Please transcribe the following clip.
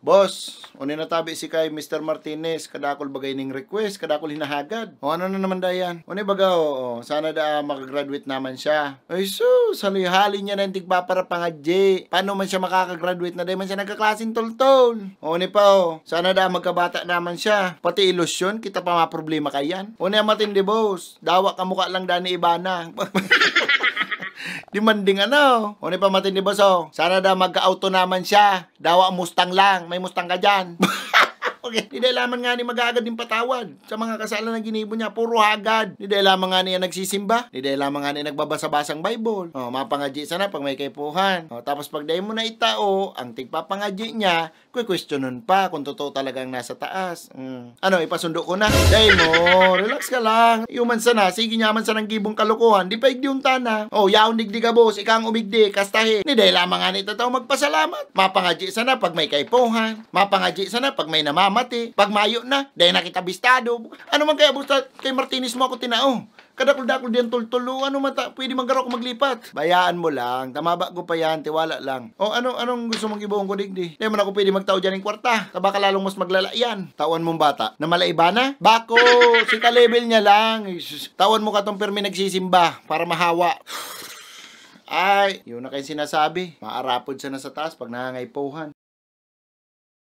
Boss, unin na tabi si kay Mr. Martinez, kadakol bagay ning request, kadakol hinahagad. O ano na naman dayan? Unin baga, sana da makagraduate naman siya. Ay sus, halihali niya na yung tigpapara pangadji. Paano man siya makakagraduate na dahi man siya nagkaklaseng toltol? O ni pa sana da magkabata naman siya. Pati ilusyon, kita pa maproblema kayan. Unin ang matindi boss, dawa ka mukha lang dani ibana. Demanding ano. O ni pa matindi boss sana da magka-auto naman siya. Dawa Mustang lang. May Mustang ka dyan. Okay. Di dahil lamang nga ni mag-aagad din patawad sa mga kasalan na ginibo niya. Puro agad. Di dahil lamang nga niya nagsisimba. Di dahil lamang nga niya nagbabasa-basang Bible. Mapangadji sana pag may kaipuhan. Tapos pag dahil mo na itao, ang tigpapangadji niya, questionon pa kung totoo talagang nasa taas. Ano, ipasundo ko na. Dahil mo, relax ka lang. Human sana, sige nyaman sa nang gibong kalukuhan. Di pa igdiung tana. Yaon digdi ka boss, ikang umigdi, kastahi. Di dahil lamang nga ni tataw magpasalamat. Mapangadji sana pag may kaipuhan. Mapangadji sana pag may namamati. Pag mayo na, dahil nakita bistado. Ano man kaya busta kay Martinez mo ako tinao? Kadakol-dakol diyan tultulo, ano man pwede manggaro ko maglipat. Bayaan mo lang, tamaba ko pa yan, tiwala lang. Anong gusto mong ibuong ko digdi? Di man ako pwede magtao dyan ng kwarta. Taba ka lalong mas maglalayan. Tawan mong bata, na malaiba na? Bako, si ka-level niya lang. Tawan mo ka tong permi nagsisimba para mahawa. Ay, yun na kayo sinasabi. Maarapod siya na sa taas pag nangangaypuhan.